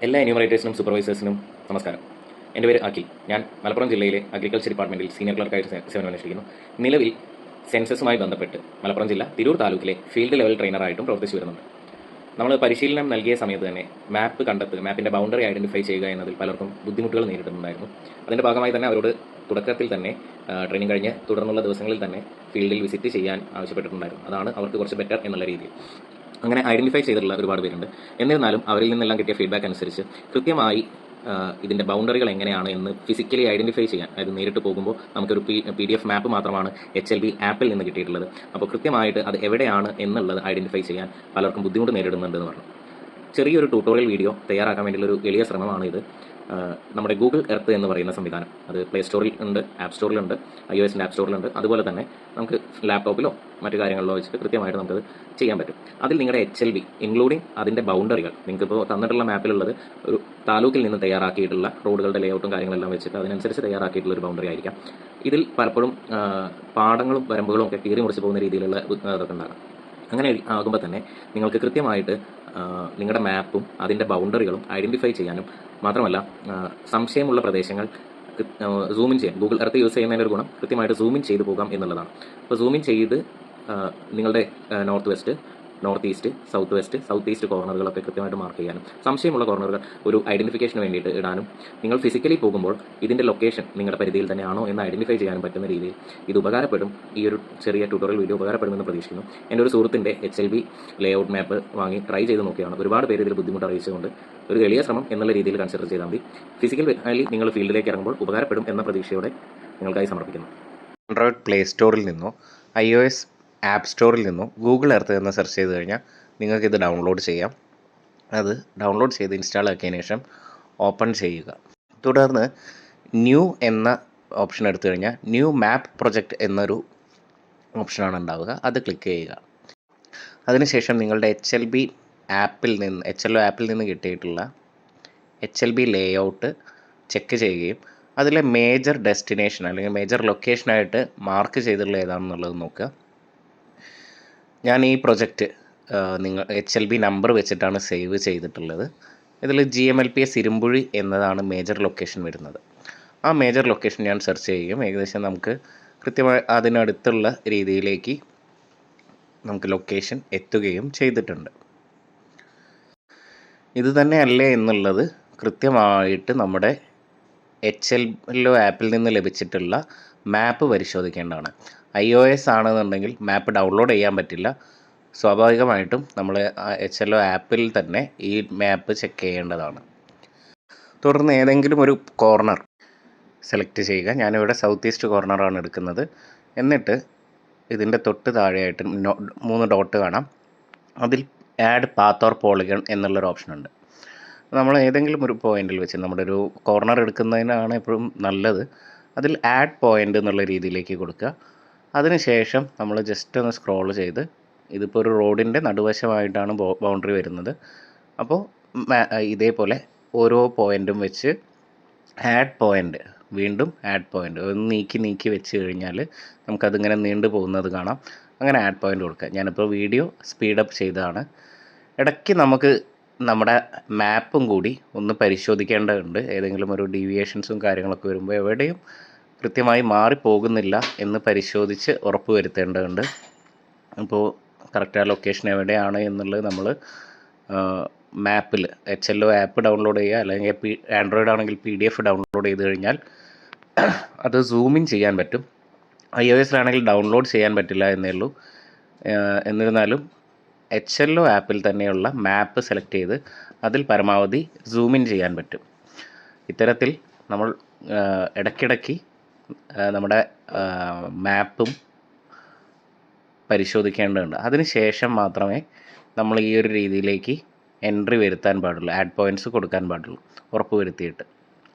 എല്ലാ എന്യൂമറേറ്റേഴ്സിനും സൂപ്പർവൈസേഴ്സിനും നമസ്കാരം. എൻ്റെ പേര് അഖിൽ. ഞാൻ മലപ്പുറം ജില്ലയിലെ അഗ്രികൾച്ചർ ഡിപ്പാർട്ട്മെൻറ്റിൽ സീനിയർ ക്ലർക്കായിട്ട് സേവനമനുഷ്ഠിക്കുന്നു. നിലവിൽ സെൻസസുമായി ബന്ധപ്പെട്ട് മലപ്പുറം ജില്ല തിരൂർ താലൂക്കിലെ ഫീൽഡ് ലെവൽ ട്രെയിനറായിട്ടും പ്രവർത്തിച്ചു വരുന്നുണ്ട്. നമ്മൾ പരിശീലനം നൽകിയ സമയത്ത് തന്നെ മാപ്പ് കണ്ടെത്തുക, മാപ്പിൻ്റെ ബൗണ്ടറി ഐഡൻറ്റിഫൈ ചെയ്യുക എന്നതിൽ പലർക്കും ബുദ്ധിമുട്ടുകൾ നേരിടുന്നുണ്ടായിരുന്നു. അതിൻ്റെ ഭാഗമായി തന്നെ അവരോട് തുടക്കത്തിൽ തന്നെ ട്രെയിനിങ് കഴിഞ്ഞ് തുടർന്നുള്ള ദിവസങ്ങളിൽ തന്നെ ഫീൽഡിൽ വിസിറ്റ് ചെയ്യാൻ ആവശ്യപ്പെട്ടിട്ടുണ്ടായിരുന്നു. അതാണ് അവർക്ക് കുറച്ച് ബെറ്റർ എന്നുള്ള രീതിയിൽ അങ്ങനെ ഐഡൻറ്റിഫൈ ചെയ്തിട്ടുള്ള ഒരുപാട് പേരുണ്ട്. എന്നിരുന്നാലും അവരിൽ നിന്നെല്ലാം കിട്ടിയ ഫീഡ്ബാക്ക് അനുസരിച്ച് കൃത്യമായി ഇതിൻ്റെ ബൗണ്ടറികൾ എങ്ങനെയാണ് എന്ന് ഫിസിക്കലി ഐഡൻറ്റിഫൈ ചെയ്യാൻ, അതായത് നേരിട്ട് പോകുമ്പോൾ നമുക്കൊരു PDF മാപ്പ് മാത്രമാണ് HLB ആപ്പിൽ നിന്ന് കിട്ടിയിട്ടുള്ളത്. അപ്പോൾ കൃത്യമായിട്ട് അത് എവിടെയാണ് എന്നുള്ളത് ഐഡൻറ്റിഫൈ ചെയ്യാൻ പലർക്കും ബുദ്ധിമുട്ട് നേരിടുന്നുണ്ടെന്ന് പറഞ്ഞു. ചെറിയൊരു ട്യൂട്ടോറിയൽ വീഡിയോ തയ്യാറാക്കാൻ വേണ്ടിയുള്ളൊരു എളിയ ശ്രമമാണ് ഇത്. നമ്മുടെ ഗൂഗിൾ എർത്ത് എന്ന് പറയുന്ന സംവിധാനം അത് പ്ലേ സ്റ്റോറിൽ ഉണ്ട്, ആപ്പ് സ്റ്റോറിലുണ്ട്, iOSൻ്റെ ആപ്പ് സ്റ്റോറിലുണ്ട്. അതുപോലെ തന്നെ നമുക്ക് ലാപ്ടോപ്പിലോ മറ്റു കാര്യങ്ങളിലോ വെച്ചിട്ട് കൃത്യമായിട്ട് നമുക്കത് ചെയ്യാൻ പറ്റും. അതിൽ നിങ്ങളുടെ HLB ഇൻക്ലൂഡിങ് അതിൻ്റെ ബൗണ്ടറികൾ, നിങ്ങൾക്കിപ്പോൾ തന്നിട്ടുള്ള മാപ്പിലുള്ളത് ഒരു താലൂക്കിൽ നിന്ന് തയ്യാറാക്കിയിട്ടുള്ള റോഡുകളുടെ ലേഔട്ടും കാര്യങ്ങളെല്ലാം വെച്ചിട്ട് അതിനനുസരിച്ച് തയ്യാറാക്കിയിട്ടുള്ള ഒരു ബൗണ്ടറി ആയിരിക്കാം. ഇതിൽ പലപ്പോഴും പാടങ്ങളും വരമ്പുകളും ഒക്കെ കീറി മുറിച്ച് പോകുന്ന രീതിയിലുള്ള അതൊക്കെ ഉണ്ടാകാം. അങ്ങനെ ആകുമ്പോൾ തന്നെ നിങ്ങൾക്ക് കൃത്യമായിട്ട് നിങ്ങളുടെ മാപ്പും അതിൻ്റെ ബൗണ്ടറികളും ഐഡൻറ്റിഫൈ ചെയ്യാനും മാത്രമല്ല സംശയമുള്ള പ്രദേശങ്ങൾ സൂമിൻ ചെയ്യാൻ, ഗൂഗിൾ എർത്ത് യൂസ് ചെയ്യുന്നതിൻ്റെ ഒരു ഗുണം കൃത്യമായിട്ട് സൂമിൻ ചെയ്ത് പോകാം എന്നുള്ളതാണ്. അപ്പോൾ സൂമിൻ ചെയ്ത് നിങ്ങളുടെ north west, north east, south east കോർണറുകളൊക്കെ കൃത്യമായിട്ട് മാർക്ക് ചെയ്യാനും സംശയമുള്ള കോർണറുകൾ ഒരു ഐഡൻറ്റിഫിക്കേഷന് വേണ്ടിയിട്ട് ഇടാനും നിങ്ങൾ ഫിസിക്കലി പോകുമ്പോൾ ഇതിൻ്റെ ലൊക്കേഷൻ നിങ്ങളുടെ പരിധിയിൽ തന്നെയാണോ എന്ന് ഐഡൻറ്റിഫൈ ചെയ്യാനും പറ്റുന്ന രീതിയിൽ ഇത് ഉപകാരപ്പെടും. ഈ ഒരു ചെറിയ ട്യൂട്ടോറിയൽ വീഡിയോ ഉപകാരപ്പെടുമെന്ന് പ്രതീക്ഷിക്കുന്നു. എൻ്റെ ഒരു സുഹൃത്തിൻ്റെ HLB ലേഔട്ട് മാപ്പ് വാങ്ങി ട്രൈ ചെയ്ത് നോക്കിയാണ്. ഒരുപാട് പേര് ഇതിൽ ബുദ്ധിമുട്ട് അറിയിച്ചുകൊണ്ട് ഒരു എളിയ ശ്രമം എന്നുള്ള രീതിയിൽ കൺസിഡർ ചെയ്താൽ മതി. ഫിസിക്കലി നിങ്ങൾ ഫീൽഡിലേക്ക് ഇറങ്ങുമ്പോൾ ഉപകാരപ്പെടും എന്ന പ്രതീക്ഷയോടെ നിങ്ങൾക്കായി സമർപ്പിക്കുന്നു. ആൻഡ്രോയിഡ് പ്ലേ സ്റ്റോറിൽ നിന്നോ iOS ആപ്പ് സ്റ്റോറിൽ നിന്നോ ഗൂഗിൾ എർത്ത് എന്ന് സെർച്ച് ചെയ്ത് കഴിഞ്ഞാൽ നിങ്ങൾക്കിത് ഡൗൺലോഡ് ചെയ്യാം. അത് ഡൗൺലോഡ് ചെയ്ത് ഇൻസ്റ്റാൾ ആക്കിയതിന് ശേഷം ഓപ്പൺ ചെയ്യുക. തുടർന്ന് ന്യൂ എന്ന ഓപ്ഷൻ എടുത്തു കഴിഞ്ഞാൽ ന്യൂ മാപ്പ് പ്രൊജക്റ്റ് എന്നൊരു ഓപ്ഷനാണ് ഉണ്ടാവുക. അത് ക്ലിക്ക് ചെയ്യുക. അതിനുശേഷം നിങ്ങളുടെ HLO ആപ്പിൽ നിന്ന് കിട്ടിയിട്ടുള്ള HLB ലേഔട്ട് ചെക്ക് ചെയ്യുകയും അതിലെ മേജർ ഡെസ്റ്റിനേഷൻ അല്ലെങ്കിൽ മേജർ ലൊക്കേഷനായിട്ട് മാർക്ക് ചെയ്തിട്ടുള്ള ഏതാണെന്നുള്ളത് നോക്കുക. ഞാൻ ഈ പ്രൊജക്റ്റ് HLB നമ്പർ വെച്ചിട്ടാണ് സേവ് ചെയ്തിട്ടുള്ളത്. ഇതിൽ GMLPS ഇരുമ്പുഴി എന്നതാണ് മേജർ ലൊക്കേഷൻ വരുന്നത്. ആ മേജർ ലൊക്കേഷൻ ഞാൻ സെർച്ച് ചെയ്യുകയും ഏകദേശം നമുക്ക് കൃത്യമായി അതിനടുത്തുള്ള രീതിയിലേക്ക് നമുക്ക് ലൊക്കേഷൻ എത്തുകയും ചെയ്തിട്ടുണ്ട്. ഇത് തന്നെയല്ലേ എന്നുള്ളത് കൃത്യമായിട്ട് നമ്മുടെ HLO ആപ്പിൽ നിന്ന് ലഭിച്ചിട്ടുള്ള മാപ്പ് പരിശോധിക്കേണ്ടതാണ്. iOS ആണെന്നുണ്ടെങ്കിൽ മാപ്പ് ഡൗൺലോഡ് ചെയ്യാൻ പറ്റില്ല. സ്വാഭാവികമായിട്ടും നമ്മൾ HLO ആപ്പിൽ തന്നെ ഈ മാപ്പ് ചെക്ക് ചെയ്യേണ്ടതാണ്. തുടർന്ന് ഏതെങ്കിലും ഒരു കോർണർ സെലക്ട് ചെയ്യുക. ഞാനിവിടെ സൗത്ത് ഈസ്റ്റ് കോർണറാണ് എടുക്കുന്നത്. എന്നിട്ട് ഇതിൻ്റെ തൊട്ട് താഴെയായിട്ട് 3 ഡോട്ട് കാണാം. അതിൽ ആഡ് പാത്ത് ഓർ പോളിഗൺ എന്നുള്ളൊരു ഓപ്ഷൻ ഉണ്ട്. നമ്മൾ ഏതെങ്കിലും ഒരു പോയിന്റിൽ വെച്ച് നമ്മുടെ ഒരു കോർണർ എടുക്കുന്നതിനാണ് എപ്പോഴും നല്ലത്. അതിൽ ആഡ് പോയിന്റ് എന്നുള്ള രീതിയിലേക്ക് കൊടുക്കുക. അതിനുശേഷം നമ്മൾ ജസ്റ്റ് ഒന്ന് സ്ക്രോൾ ചെയ്ത്, ഇതിപ്പോൾ ഒരു റോഡിൻ്റെ നടുവശമായിട്ടാണ് ബൗണ്ടറി വരുന്നത്. അപ്പോൾ ഇതേപോലെ ഓരോ പോയിന്റും വെച്ച് ആഡ് പോയിന്റ്, വീണ്ടും ആഡ് പോയിന്റ് ഒന്ന് നീക്കി വെച്ച് കഴിഞ്ഞാൽ നമുക്കതിങ്ങനെ നീണ്ടു പോകുന്നത് കാണാം. അങ്ങനെ ആഡ് പോയിന്റ് കൊടുക്കുക. ഞാനിപ്പോൾ വീഡിയോ സ്പീഡപ്പ് ചെയ്തതാണ്. ഇടയ്ക്ക് നമുക്ക് നമ്മുടെ മാപ്പും കൂടി ഒന്ന് പരിശോധിക്കേണ്ടതുണ്ട്. ഏതെങ്കിലും ഒരു ഡീവിയേഷൻസും കാര്യങ്ങളൊക്കെ വരുമ്പോൾ എവിടെയും കൃത്യമായി മാറിപ്പോകുന്നില്ല എന്ന് പരിശോധിച്ച് ഉറപ്പ് വരുത്തേണ്ടതുണ്ട്. അപ്പോൾ കറക്റ്റ് ആ ലൊക്കേഷൻ എവിടെയാണ് എന്നുള്ളത് നമ്മൾ മാപ്പിൽ HLO ആപ്പ് ഡൗൺലോഡ് ചെയ്യുക, അല്ലെങ്കിൽ ആൻഡ്രോയിഡ് ആണെങ്കിൽ PDF ഡൗൺലോഡ് ചെയ്ത് കഴിഞ്ഞാൽ അത് സൂമിൻ ചെയ്യാൻ പറ്റും. iOSലാണെങ്കിൽ ഡൗൺലോഡ് ചെയ്യാൻ പറ്റില്ല എന്നേ ഉള്ളൂ. എന്നിരുന്നാലും HLO ആപ്പിൽ തന്നെയുള്ള മാപ്പ് സെലക്ട് ചെയ്ത് അതിൽ പരമാവധി സൂമിൻ ചെയ്യാൻ പറ്റും. ഇത്തരത്തിൽ നമ്മൾ ഇടയ്ക്കിടയ്ക്ക് നമ്മുടെ മാപ്പും പരിശോധിക്കേണ്ടതുണ്ട്. അതിനുശേഷം മാത്രമേ നമ്മൾ ഈ ഒരു രീതിയിലേക്ക് എൻട്രി വരുത്താൻ പാടുള്ളൂ, ആഡ് പോയിൻറ്റ്സ് കൊടുക്കാൻ പാടുള്ളൂ, ഉറപ്പ് വരുത്തിയിട്ട്.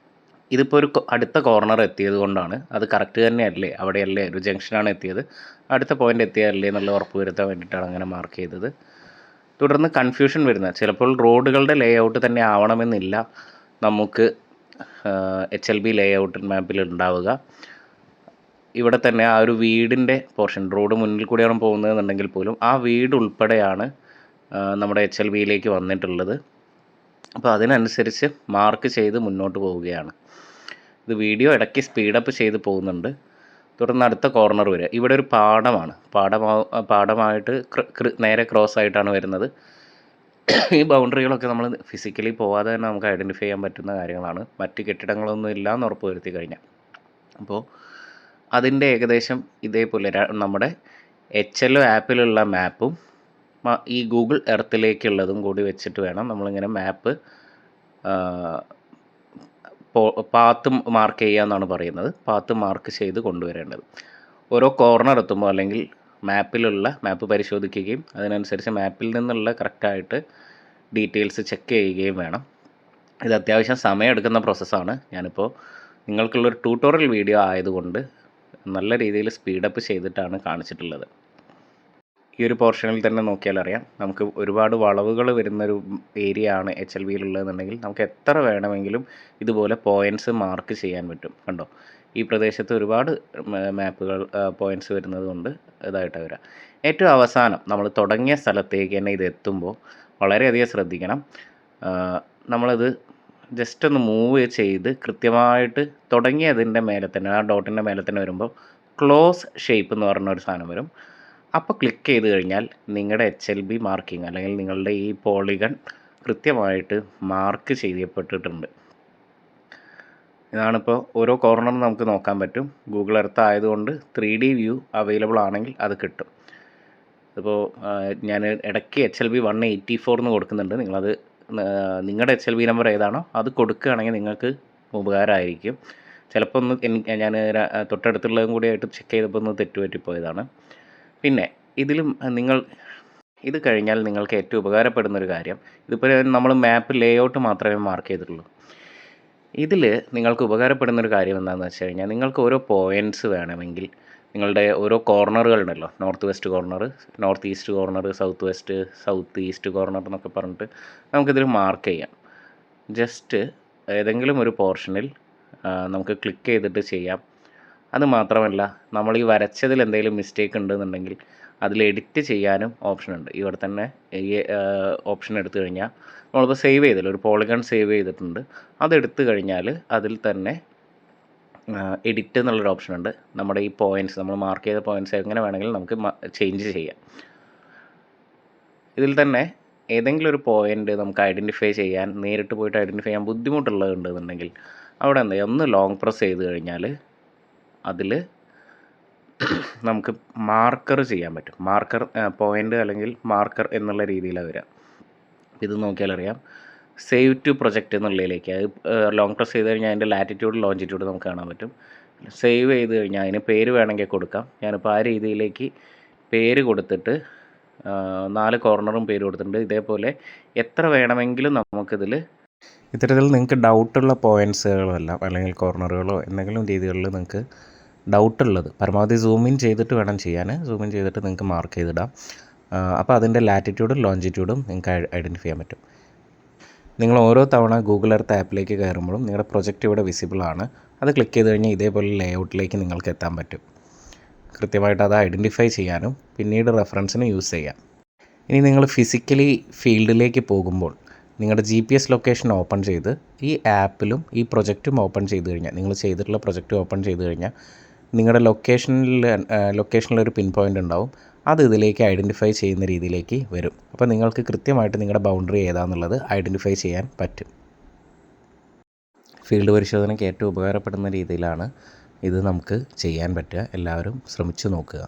ഇതിപ്പോൾ ഒരു അടുത്ത കോർണർ എത്തിയത് കൊണ്ടാണ്, അത് കറക്റ്റ് തന്നെയല്ലേ, അവിടെയല്ലേ ഒരു ജംഗ്ഷനാണ് എത്തിയത്, അടുത്ത പോയിൻ്റ് എത്തിയതല്ലേ എന്നുള്ള ഉറപ്പ് വരുത്താൻ വേണ്ടിയിട്ടാണ് അങ്ങനെ മാർക്ക് ചെയ്തത്. തുടർന്ന് കൺഫ്യൂഷൻ വരുന്നത്, ചിലപ്പോൾ റോഡുകളുടെ ലേഔട്ട് തന്നെ ആവണമെന്നില്ല നമുക്ക് HLB ലേഔട്ട് മാപ്പിൽ ഉണ്ടാവുക. ഇവിടെ തന്നെ ആ ഒരു വീടിൻ്റെ പോർഷൻ, റോഡ് മുന്നിൽ കൂടിയാണ് പോകുന്നതെന്നുണ്ടെങ്കിൽ പോലും ആ വീട് ഉൾപ്പെടെയാണ് നമ്മുടെ HLBയിലേക്ക് വന്നിട്ടുള്ളത്. അപ്പോൾ അതിനനുസരിച്ച് മാർക്ക് ചെയ്ത് മുന്നോട്ട് പോവുകയാണ്. ഇത് വീഡിയോ ഇടയ്ക്ക് സ്പീഡപ്പ് ചെയ്ത് പോകുന്നുണ്ട്. തുടർന്ന് അടുത്ത കോർണർ വരിക. ഇവിടെ ഒരു പാടമാണ്. പാടമായിട്ട് നേരെ ക്രോസ് ആയിട്ടാണ് വരുന്നത്. ഈ ബൗണ്ടറികളൊക്കെ നമ്മൾ ഫിസിക്കലി പോവാതെ തന്നെ നമുക്ക് ഐഡൻറ്റിഫൈ ചെയ്യാൻ പറ്റുന്ന കാര്യങ്ങളാണ്. മറ്റ് കെട്ടിടങ്ങളൊന്നും ഇല്ല എന്ന് ഉറപ്പ് വരുത്തി കഴിഞ്ഞാൽ. അപ്പോൾ അതിൻ്റെ ഏകദേശം ഇതേപോലെ നമ്മുടെ HLO ആപ്പിലുള്ള മാപ്പും ഈ ഗൂഗിൾ എർത്തിലേക്കുള്ളതും കൂടി വെച്ചിട്ട് വേണം നമ്മളിങ്ങനെ മാപ്പ് പാത്ത് മാർക്ക് ചെയ്യുക എന്നാണ് പറയുന്നത്. പാത്ത് മാർക്ക് ചെയ്ത് കൊണ്ടുവരേണ്ടത്. ഓരോ കോർണർ എത്തുമ്പോൾ അല്ലെങ്കിൽ മാപ്പ് പരിശോധിക്കുകയും അതിനനുസരിച്ച് മാപ്പിൽ നിന്നുള്ള കറക്റ്റായിട്ട് ഡീറ്റെയിൽസ് ചെക്ക് ചെയ്യുകയും വേണം. ഇത് അത്യാവശ്യം സമയമെടുക്കുന്ന പ്രോസസ്സാണ്. ഞാനിപ്പോൾ നിങ്ങൾക്കുള്ളൊരു ട്യൂട്ടോറിയൽ വീഡിയോ ആയതുകൊണ്ട് നല്ല രീതിയിൽ സ്പീഡപ്പ് ചെയ്തിട്ടാണ് കാണിച്ചിട്ടുള്ളത്. ഈ ഒരു പോർഷനിൽ തന്നെ നോക്കിയാൽ അറിയാം, നമുക്ക് ഒരുപാട് വളവുകൾ വരുന്നൊരു ഏരിയ ആണ് HLBയിലുള്ളതെന്നുണ്ടെങ്കിൽ നമുക്ക് എത്ര വേണമെങ്കിലും ഇതുപോലെ പോയിൻറ്റ്സ് മാർക്ക് ചെയ്യാൻ പറ്റും. കണ്ടോ, ഈ പ്രദേശത്ത് ഒരുപാട് പോയിൻറ്റ്സ് വരുന്നത് കൊണ്ട് ഇതായിട്ട് വരാം. ഏറ്റവും അവസാനം നമ്മൾ തുടങ്ങിയ സ്ഥലത്തേക്ക് തന്നെ ഇത് എത്തുമ്പോൾ വളരെയധികം ശ്രദ്ധിക്കണം. നമ്മളത് ജസ്റ്റ് ഒന്ന് മൂവ് ചെയ്ത് കൃത്യമായിട്ട് തുടങ്ങിയതിൻ്റെ മേലെ തന്നെ, ആ ഡോട്ടിൻ്റെ മേലെ തന്നെ വരുമ്പോൾ ക്ലോസ് ഷേപ്പ് എന്ന് പറഞ്ഞൊരു സാധനം വരും. അപ്പോൾ ക്ലിക്ക് ചെയ്ത് കഴിഞ്ഞാൽ നിങ്ങളുടെ HLB മാർക്കിംഗ് അല്ലെങ്കിൽ നിങ്ങളുടെ ഈ പോളിഗൺ കൃത്യമായിട്ട് മാർക്ക് ചെയ്യപ്പെട്ടിട്ടുണ്ട്. ഇതാണിപ്പോൾ ഓരോ കോർണറും നമുക്ക് നോക്കാൻ പറ്റും. ഗൂഗിൾ എർത്ത് ആയതുകൊണ്ട് 3D വ്യൂ അവൈലബിൾ ആണെങ്കിൽ അത് കിട്ടും. ഇപ്പോൾ ഞാൻ ഇടയ്ക്ക് HLB 184 എന്ന് കൊടുക്കുന്നുണ്ട്. നിങ്ങളത് നിങ്ങളുടെ HLB നമ്പർ ഏതാണോ അത് കൊടുക്കുകയാണെങ്കിൽ നിങ്ങൾക്ക് ഉപകാരമായിരിക്കും. ചിലപ്പോൾ ഞാൻ തൊട്ടടുത്തുള്ളതും കൂടിയായിട്ട് ചെക്ക് ചെയ്തപ്പോൾ ഒന്ന് തെറ്റുപറ്റിപ്പോയതാണ്. പിന്നെ ഇത് കഴിഞ്ഞാൽ നിങ്ങൾക്ക് ഏറ്റവും ഉപകാരപ്പെടുന്നൊരു കാര്യം, ഇതിപ്പോൾ നമ്മൾ മാപ്പ് ലേഔട്ട് മാത്രമേ മാർക്ക് ചെയ്തിട്ടുള്ളൂ. ഇതിൽ നിങ്ങൾക്ക് ഉപകാരപ്പെടുന്നൊരു കാര്യം എന്താണെന്ന് വെച്ച് കഴിഞ്ഞാൽ, നിങ്ങൾക്ക് ഓരോ പോയിൻറ്റ്സ് വേണമെങ്കിൽ നിങ്ങളുടെ ഓരോ കോർണറുകളുണ്ടല്ലോ, north west corner, north east corner, south west, south east corner എന്നൊക്കെ പറഞ്ഞിട്ട് നമുക്കിതിൽ മാർക്ക് ചെയ്യാം. ജസ്റ്റ് ഏതെങ്കിലും ഒരു പോർഷനിൽ നമുക്ക് ക്ലിക്ക് ചെയ്തിട്ട് ചെയ്യാം. അത് മാത്രമല്ല, നമ്മൾ ഈ വരച്ചതിൽ എന്തെങ്കിലും മിസ്റ്റേക്ക് ഉണ്ടെന്നുണ്ടെങ്കിൽ അതിൽ എഡിറ്റ് ചെയ്യാനും ഓപ്ഷനുണ്ട്. ഇവിടെ തന്നെ ഈ ഓപ്ഷൻ എടുത്തു കഴിഞ്ഞാൽ നമ്മളിപ്പോൾ സേവ് ചെയ്തില്ല, ഒരു പോളിഗൺ സേവ് ചെയ്തിട്ടുണ്ട്, അതെടുത്തു കഴിഞ്ഞാൽ അതിൽ തന്നെ എഡിറ്റ് എന്നുള്ളൊരു ഓപ്ഷനുണ്ട്. നമ്മുടെ ഈ പോയിൻറ്റ്സ്, നമ്മൾ മാർക്ക് ചെയ്ത പോയിൻറ്റ്സ് എങ്ങനെ വേണമെങ്കിലും നമുക്ക് ചേഞ്ച് ചെയ്യാം. ഇതിൽ തന്നെ ഏതെങ്കിലും ഒരു പോയിൻ്റ് നമുക്ക് ഐഡൻറ്റിഫൈ ചെയ്യാൻ, നേരിട്ട് പോയിട്ട് ഐഡൻറ്റിഫൈ ചെയ്യാൻ ബുദ്ധിമുട്ടുള്ളതുണ്ടെന്നുണ്ടെങ്കിൽ അവിടെ എന്താ ഒന്ന് ലോങ് പ്രസ് ചെയ്ത് കഴിഞ്ഞാൽ അതിൽ നമുക്ക് മാർക്കർ ചെയ്യാൻ പറ്റും. മാർക്കർ പോയിൻ്റ് അല്ലെങ്കിൽ മാർക്കർ എന്നുള്ള രീതിയിലാണ് വരിക. ഇത് നോക്കിയാൽ അറിയാം, സേവ് ടു പ്രൊജക്റ്റ് എന്നുള്ളതിലേക്ക് ലോങ് പ്രസ് ചെയ്ത് കഴിഞ്ഞാൽ അതിൻ്റെ ലാറ്റിറ്റ്യൂഡ് ലോഞ്ചിറ്റ്യൂഡ് നമുക്ക് കാണാൻ പറ്റും. സേവ് ചെയ്ത് കഴിഞ്ഞാൽ അതിന് പേര് വേണമെങ്കിൽ കൊടുക്കാം. ഞാനിപ്പോൾ ആ രീതിയിലേക്ക് പേര് കൊടുത്തിട്ട് 4 കോർണറും പേര് കൊടുത്തിട്ടുണ്ട്. ഇതേപോലെ എത്ര വേണമെങ്കിലും നമുക്കിതിൽ ഇത്തരത്തിൽ നിങ്ങൾക്ക് ഡൗട്ടുള്ള പോയിൻറ്റ്സുകളെല്ലാം അല്ലെങ്കിൽ കോർണറുകളോ എന്തെങ്കിലും രീതികളിൽ നിങ്ങൾക്ക് ഡൗട്ടുള്ളത് പരമാവധി സൂം ഇൻ ചെയ്തിട്ട് വേണം ചെയ്യാൻ. സൂം ഇൻ ചെയ്തിട്ട് നിങ്ങൾക്ക് മാർക്ക് ചെയ്തിടാം. അപ്പോൾ അതിൻ്റെ ലാറ്റിറ്റ്യൂഡും ലോഞ്ചിറ്റ്യൂഡും നിങ്ങൾക്ക് ഐഡൻറ്റിഫൈ ചെയ്യാൻ പറ്റും. നിങ്ങൾ ഓരോ തവണ ഗൂഗിൾ എർത്ത് ആപ്പിലേക്ക് കയറുമ്പോഴും നിങ്ങളുടെ പ്രൊജക്റ്റ് ഇവിടെ വിസിബിൾ ആണ്. അത് ക്ലിക്ക് ചെയ്ത് കഴിഞ്ഞാൽ ഇതേപോലെ ലേഔട്ടിലേക്ക് നിങ്ങൾക്ക് എത്താൻ പറ്റും. കൃത്യമായിട്ട് അത് ഐഡൻറ്റിഫൈ ചെയ്യാനും പിന്നീട് റെഫറൻസിന് യൂസ് ചെയ്യാം. ഇനി നിങ്ങൾ ഫിസിക്കലി ഫീൽഡിലേക്ക് പോകുമ്പോൾ നിങ്ങളുടെ GPS ലൊക്കേഷൻ ഓപ്പൺ ചെയ്ത് ഈ ആപ്പിലും ഈ പ്രൊജക്റ്റും ഓപ്പൺ ചെയ്ത് കഴിഞ്ഞാൽ, നിങ്ങൾ ചെയ്തിട്ടുള്ള പ്രൊജക്റ്റ് ഓപ്പൺ ചെയ്ത് കഴിഞ്ഞാൽ നിങ്ങളുടെ ലൊക്കേഷനിലൊരു പിൻ പോയിൻ്റ് ഉണ്ടാവും. അത് ഇതിലേക്ക് ഐഡൻറ്റിഫൈ ചെയ്യുന്ന രീതിയിലേക്ക് വരും. അപ്പോൾ നിങ്ങൾക്ക് കൃത്യമായിട്ട് നിങ്ങളുടെ ബൗണ്ടറി ഏതാണെന്നുള്ളത് ഐഡൻറ്റിഫൈ ചെയ്യാൻ പറ്റും. ഫീൽഡ് പരിശോധനയ്ക്ക് ഏറ്റവും ഉപകാരപ്പെടുന്ന രീതിയിലാണ് ഇത് നമുക്ക് ചെയ്യാൻ പറ്റുക. എല്ലാവരും ശ്രമിച്ചു നോക്കുക.